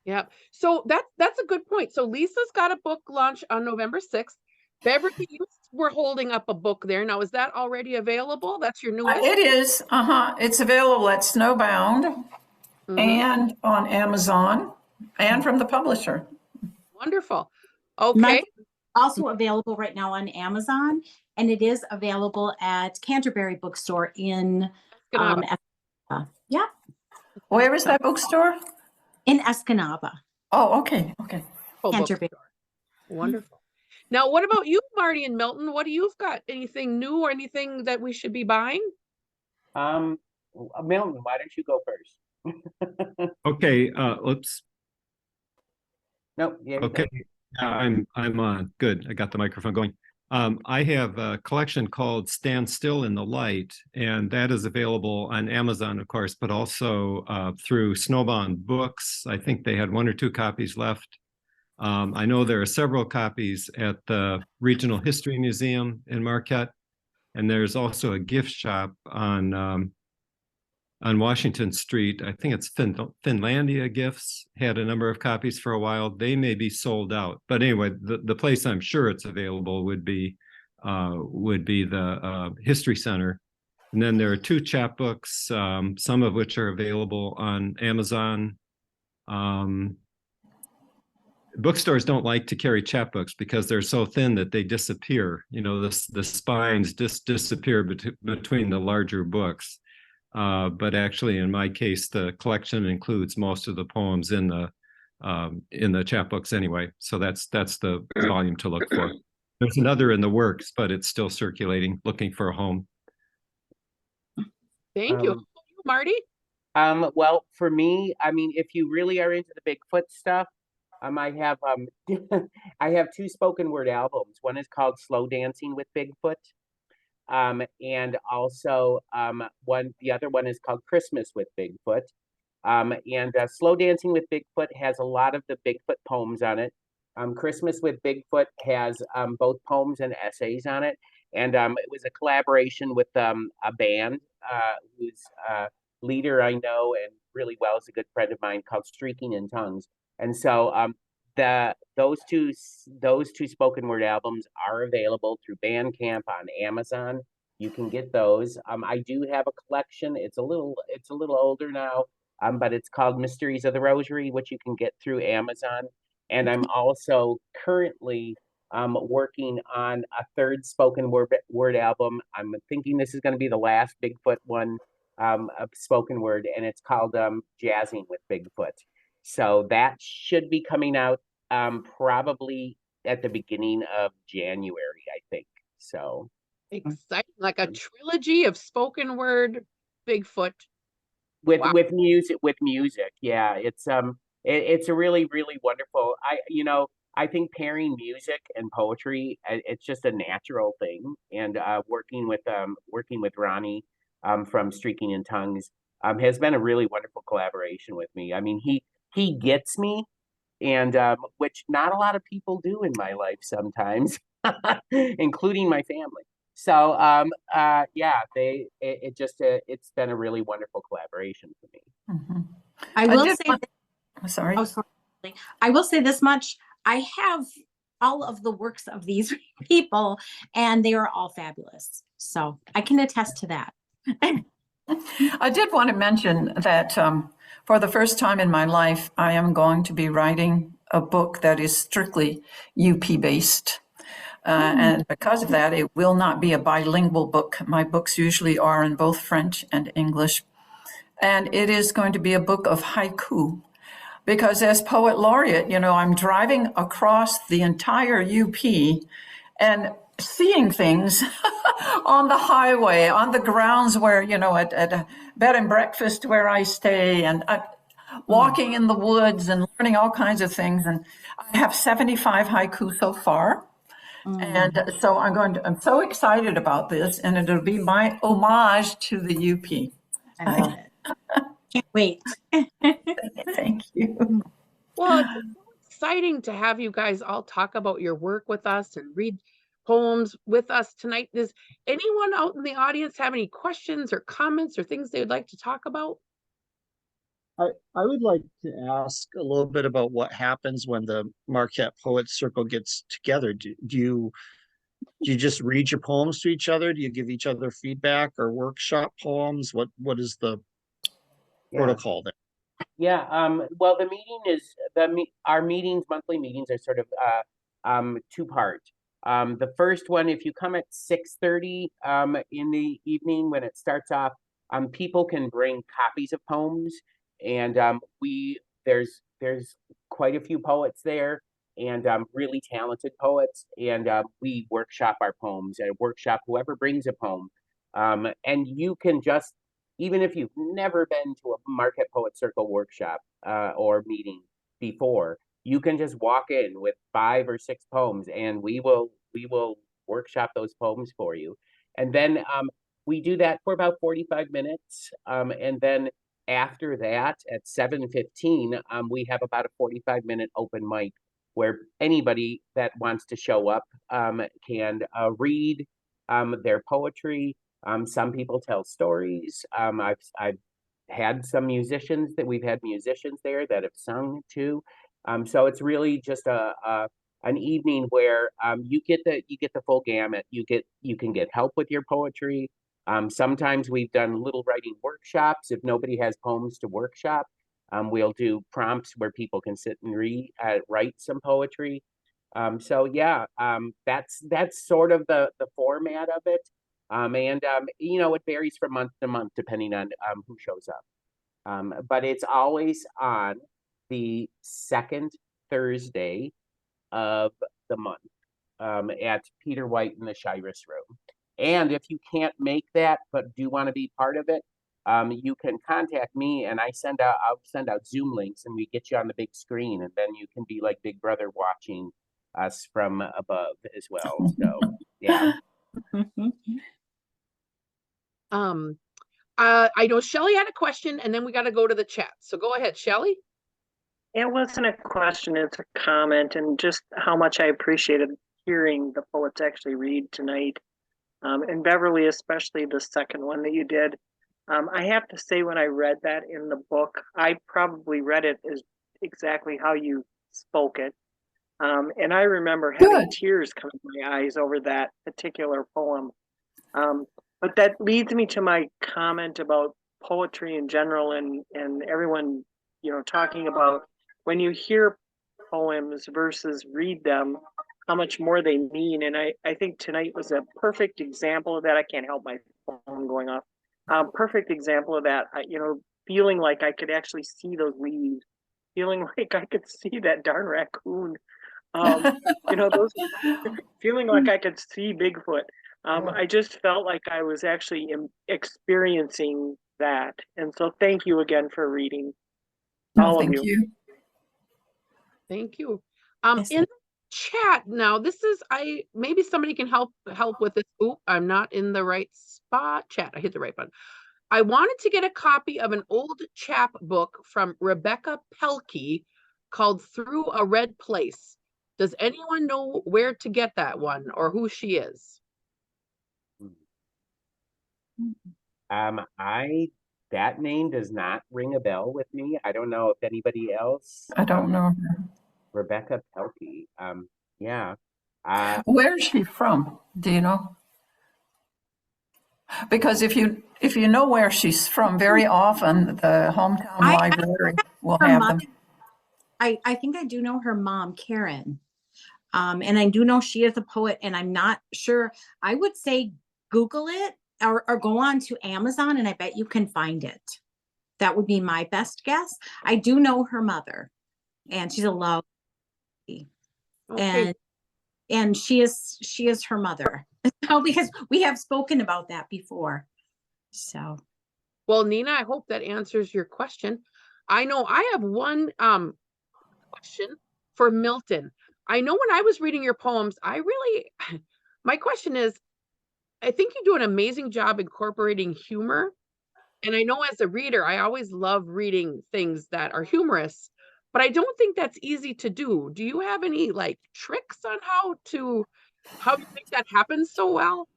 Yeah. So that's a good point. So Lisa's got a book launch on November 6th. Beverly, we're holding up a book there. Now, is that already available? That's your newest? It is. It's available at Snowbound and on Amazon and from the publisher. Wonderful. Okay. Also available right now on Amazon, and it is available at Canterbury Bookstore in Where is that bookstore? In Escanaba. Oh, okay. Canterbury. Wonderful. Now, what about you, Marty and Milton? What do you've got? Anything new or anything that we should be buying? Milton, why don't you go first? Okay, oops. No, yeah. Okay, I'm good. I got the microphone going. I have a collection called Stand Still in the Light, and that is available on Amazon, of course, but also through Snowbound Books. I think they had 1 or 2 copies left. I know there are several copies at the Regional History Museum in Marquette, and there's also a gift shop on Washington Street. I think it's Finlandia Gifts had a number of copies for a while. They may be sold out, but anyway, the place I'm sure it's available would be the History Center. And then there are 2 chapbooks, some of which are available on Amazon. Bookstores don't like to carry chapbooks because they're so thin that they disappear. The spines disappear between the larger books. But actually, in my case, the collection includes most of the poems in the chapbooks anyway. So that's the volume to look for. There's another in the works, but it's still circulating, looking for a home. Thank you, Marty. Well, for me, I mean, if you really are into the Bigfoot stuff, I have I have 2 spoken word albums. One is called Slow Dancing with Bigfoot. And also the other one is called Christmas with Bigfoot. And Slow Dancing with Bigfoot has a lot of the Bigfoot poems on it. Christmas with Bigfoot has both poems and essays on it. And it was a collaboration with a band whose leader I know and really well is a good friend of mine called Streaking in Tongues. And so those two spoken word albums are available through Bandcamp on Amazon. you can get those. I do have a collection. It's a little older now, but it's called Mysteries of the Rosary, which you can get through Amazon. And I'm also currently working on a third spoken word album. I'm thinking this is going to be the last Bigfoot one of spoken word, and it's called Jazzing with Bigfoot. So that should be coming out probably at the beginning of January, I think. So exciting, like a trilogy of spoken word Bigfoot. with Wow. music, yeah, it's a really wonderful. I think pairing music and poetry, it's just a natural thing. And working with Ronnie from Streaking in Tongues has been a really wonderful collaboration with me. I mean, he gets me, and which not a lot of people do in my life sometimes, including my family. So yeah, it's been a really wonderful collaboration for me. Mhm. I will did say, want- Sorry. oh, sorry. I will say this much. I have all of the works of these people, and they are all fabulous. So I can attest to that. I did want to mention that for the first time in my life, I am going to be writing a book that is strictly UP based. And because of that, it will not be a bilingual book. My books usually are in both French and English. And it is going to be a book of haiku. Because as poet laureate, I'm driving across the entire UP and seeing things on the highway, on the grounds where, at a bed and breakfast where I stay, and walking in the woods and learning all kinds of things. And I have 75 haiku so far. And so I'm so excited about this, and it'll be my homage to the UP. I love it. Can't wait. Thank you. Well, it's exciting to have you guys all talk about your work with us and read poems with us tonight. Does anyone out in the audience have any questions or comments or things they would like to talk about? I would like to ask a little bit about what happens when the Marquette Poets Circle gets together. Do you just read your poems to each other? Do you give each other feedback or workshop poems? What is the protocol there? Yeah, well, the meeting is our monthly meetings are sort of two-part. The first one, if you come at 6:30 in the evening when it starts off, people can bring copies of poems, and there's quite a few poets there, and really talented poets, and we workshop our poems and workshop whoever brings a poem. And you can just, even if you've never been to a Marquette Poets Circle workshop or meeting before, you can just walk in with 5 or 6 poems, and we will workshop those poems for you. And then we do that for about 45 minutes, and then after that, at 7:15, we have about a 45-minute open mic where anybody that wants to show up can read their poetry. Some people tell stories. I've had some musicians we've had musicians there that have sung too. So it's really just an evening where you get the full gamut. You can get help with your poetry. Sometimes we've done little writing workshops. If nobody has poems to workshop, we'll do prompts where people can sit and write some poetry. So yeah, that's sort of the format of it. And it varies from month to month depending on who shows up. But it's always on the second Thursday of the month at Peter White in the Shiras Room. And if you can't make that but do want to be part of it, you can contact me, and I'll send out Zoom links, and we get you on the big screen, and then you can be like Big Brother watching us from above as well. So yeah. I know Shelly had a question, and then we got to go to the chat. So go ahead, Shelly. It wasn't a question, it's a comment, and just how much I appreciated hearing the poets actually read tonight. And Beverly, especially the second one that you did. I have to say, when I read that in the book, I probably read it as exactly how you spoke it. And I remember having tears come to my eyes over that particular poem. But that leads me to my comment about poetry in general, and everyone, talking about when you hear poems versus read them, how much more they mean. And I think tonight was a perfect example of that. I can't help my phone going off. Perfect example of that. Feeling like I could actually see those leaves, feeling like I could see that darn raccoon. Those feeling like I could see Bigfoot. I just felt like I was actually experiencing that. And so thank you again for reading. All of Thank you. Thank you. Yes. In the chat now, this is maybe somebody can help with this. Oop, I'm not in the right spot. Chat, I hit the right button. I wanted to get a copy of an old chap book from Rebecca Pelkey called Through a Red Place. Does anyone know where to get that one or who she is? That name does not ring a bell with me. I don't know if anybody else. I don't know. Rebecca Pelkey. Yeah. Where is she from? Do you know? Because if you know where she's from, very often the hometown library will have them. I think I do know her mom, Karen. And I do know she is a poet, and I'm not sure. I would say Google it or go on to Amazon, and I bet you can find it. That would be my best guess. I do know her mother, and she's a lovely. Okay. And she is her mother. Because we have spoken about that before. So, well, Nina, I hope that answers your question. I know I have one question for Milton. I know when I was reading your poems, my question is, I think you do an amazing job incorporating humor. And I know as a reader, I always love reading things that are humorous, but I don't think that's easy to do. Do you have any tricks on how you make that happen so well?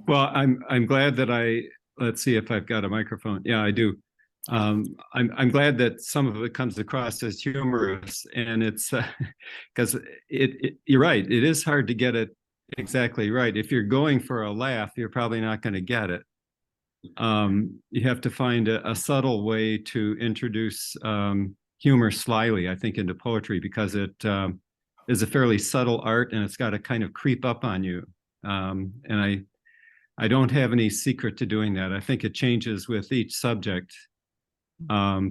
Well, I'm glad that let's see if I've got a microphone. Yeah, I do. I'm glad that some of it comes across as humorous, and it's because you're right. It is hard to get it exactly right. If you're going for a laugh, you're probably not going to get it. You have to find a subtle way to introduce humor slyly, I think, into poetry, because it is a fairly subtle art, and it's got to kind of creep up on you. And I don't have any secret to doing that. I think it changes with each subject.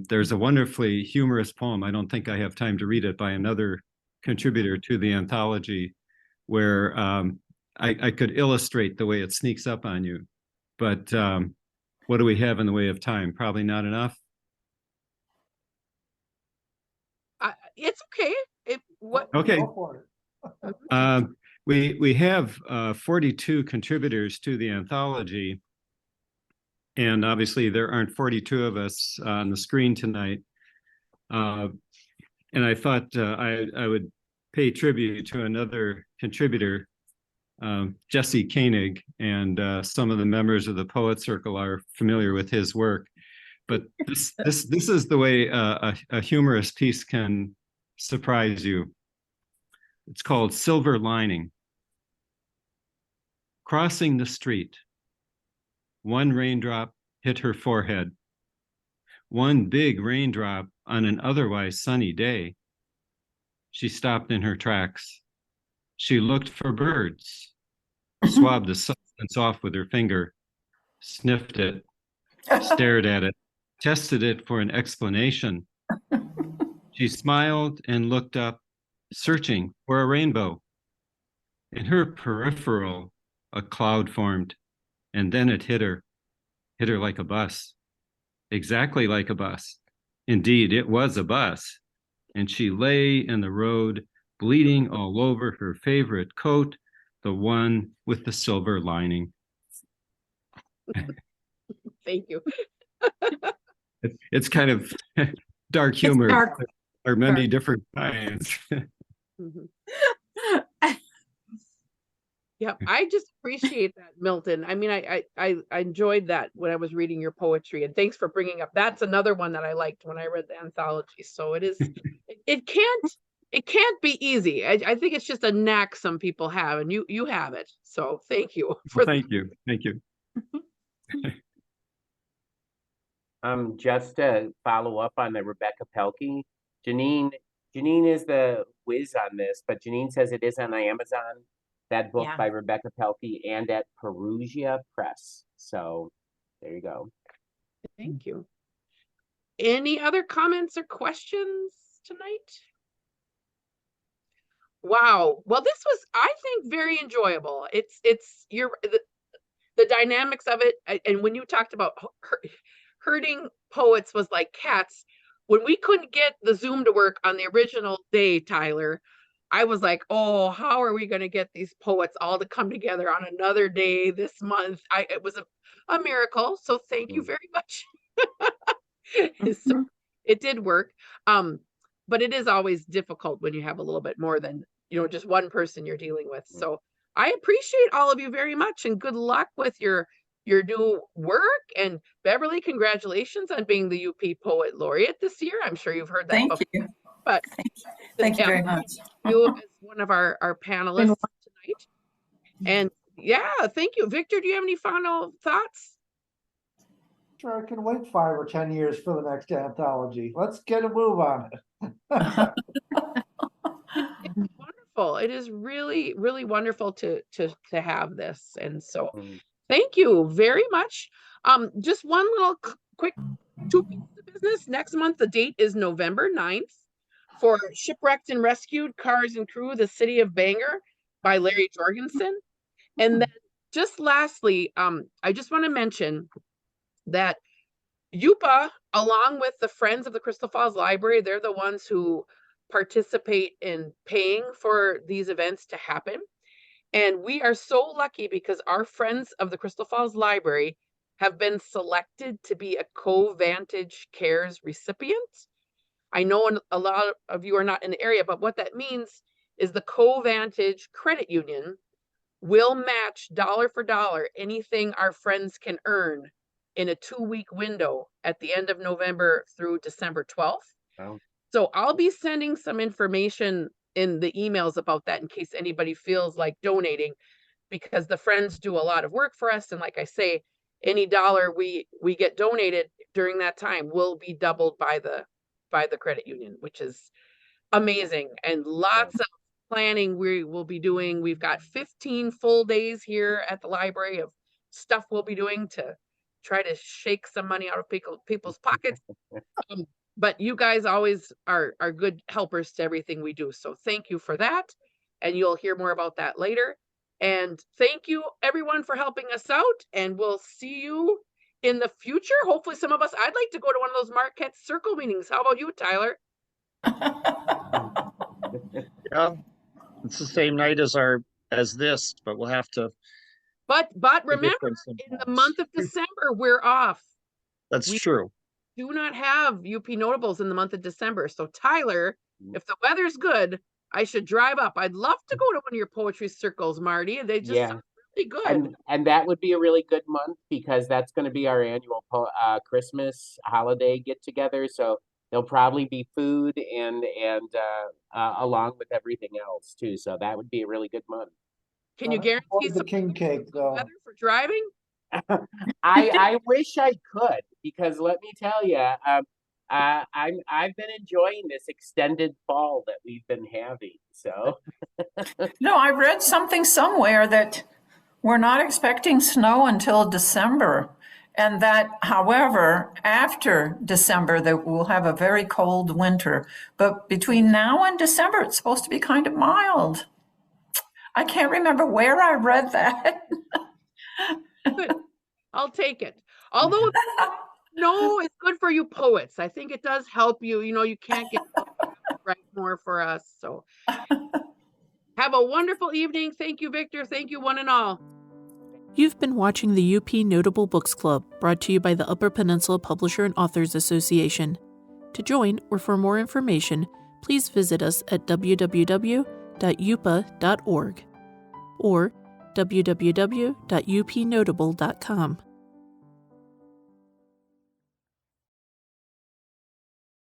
There's a wonderfully humorous poem, I don't think I have time to read it, by another contributor to the anthology, where I could illustrate the way it sneaks up on you. But what do we have in the way of time? Probably not enough. It's okay. Okay. We have 42 contributors to the anthology, and obviously there aren't 42 of us on the screen tonight. And I thought I would pay tribute to another contributor, Jesse Koenig, and some of the members of the Poet Circle are familiar with his work. But this is the way a humorous piece can surprise you. It's called Silver Lining. Crossing the street, one raindrop hit her forehead. One big raindrop on an otherwise sunny day. She stopped in her tracks. She looked for birds, swabbed the substance off with her finger, sniffed it, stared at it, tested it for an explanation. She smiled and looked up, searching for a rainbow. In her peripheral, a cloud formed, and then it hit her like a bus, exactly like a bus. Indeed, it was a bus, and she lay in the road, bleeding all over her favorite coat, the one with the silver lining. Thank you. It's kind of dark humor. Dark. There are many different kinds. Yeah, I just appreciate that, Milton. I mean, I enjoyed that when I was reading your poetry, and thanks for bringing up. That's another one that I liked when I read the anthology. So it can't it can't be easy. I think it's just a knack some people have, and you have it. So thank you for Well, thank you. Thank you. Just to follow up on the Rebecca Pelkey, Janeen is the whiz on this, but Janeen says it is on Amazon, that book Yeah. by Rebecca Pelkey, and at Perugia Press. So there you go. Thank you. Any other comments or questions tonight? Wow. Well, this was, I think, very enjoyable. It's the dynamics of it, and when you talked about herding poets was like cats. When we couldn't get the Zoom to work on the original day, Tyler, I was like, oh, how are we going to get these poets all to come together on another day this month? It was a miracle. So thank you very much. So it did work. But it is always difficult when you have a little bit more than, just one person you're dealing with. So I appreciate all of you very much, and good luck with your new work. And Beverly, congratulations on being the UP Poet Laureate this year. I'm sure you've heard that Thank before. you. But Thank you very much. You as one of our panelists tonight. And yeah, thank you. Victor, do you have any final thoughts? Sure, I can wait 5 or 10 years for the next anthology. Let's get a move on it. It's wonderful. It is really, really wonderful to have this. And so thank you very much. Just one little quick 2 pieces of business. Next month, the date is November 9th for Shipwrecked and Rescued Cars and Crew, the City of Bangor by Larry Jorgensen. And then just lastly, I just want to mention that UPPAA, along with the Friends of the Crystal Falls Library, they're the ones who participate in paying for these events to happen. And we are so lucky because our Friends of the Crystal Falls Library have been selected to be a Co-Vantage Cares recipient. I know a lot of you are not in the area, but what that means is the Co-Vantage Credit Union will match dollar for dollar anything our friends can earn in a 2-week window at the end of November through December 12th. Wow. So I'll be sending some information in the emails about that in case anybody feels like donating, because the friends do a lot of work for us. And like I say, any dollar we get donated during that time will be doubled by the credit union, which is amazing. And lots of planning we will be doing. We've got 15 full days here at the library of stuff we'll be doing to try to shake some money out of people's pockets. But you guys always are good helpers to everything we do. So thank you for that. And you'll hear more about that later. And thank you everyone for helping us out. And we'll see you in the future. Hopefully some of us, I'd like to go to one of those Marquette Circle meetings. How about you, Tyler? Yeah, it's the same night as this, but we'll have to. But remember, in the month of December, we're off. That's true. Do not have UP Notables in the month of December. So Tyler, if the weather's good, I should drive up. I'd love to go to one of your poetry circles, Marty. They just sound really good. And that would be a really good month because that's going to be our annual Christmas holiday get together. So there'll probably be food and along with everything else too. So that would be a really good month. Can you guarantee the king cake though weather for driving? I wish I could, because let me tell you, I've been enjoying this extended fall that we've been having. So no, I read something somewhere that we're not expecting snow until December, and that, however, after December that we'll have a very cold winter. But between now and December, it's supposed to be kind of mild. I can't remember where I read that. Good. I'll take it. Although no, it's good for you poets. I think it does help you. You can't get right more for us. So have a wonderful evening. Thank you, Victor. Thank you, one and all. You've been watching the UP Notable Books Club, brought to you by the Upper Peninsula Publisher and Authors Association. To join or for more information, please visit us at www.upaa.org or www.upnotable.com.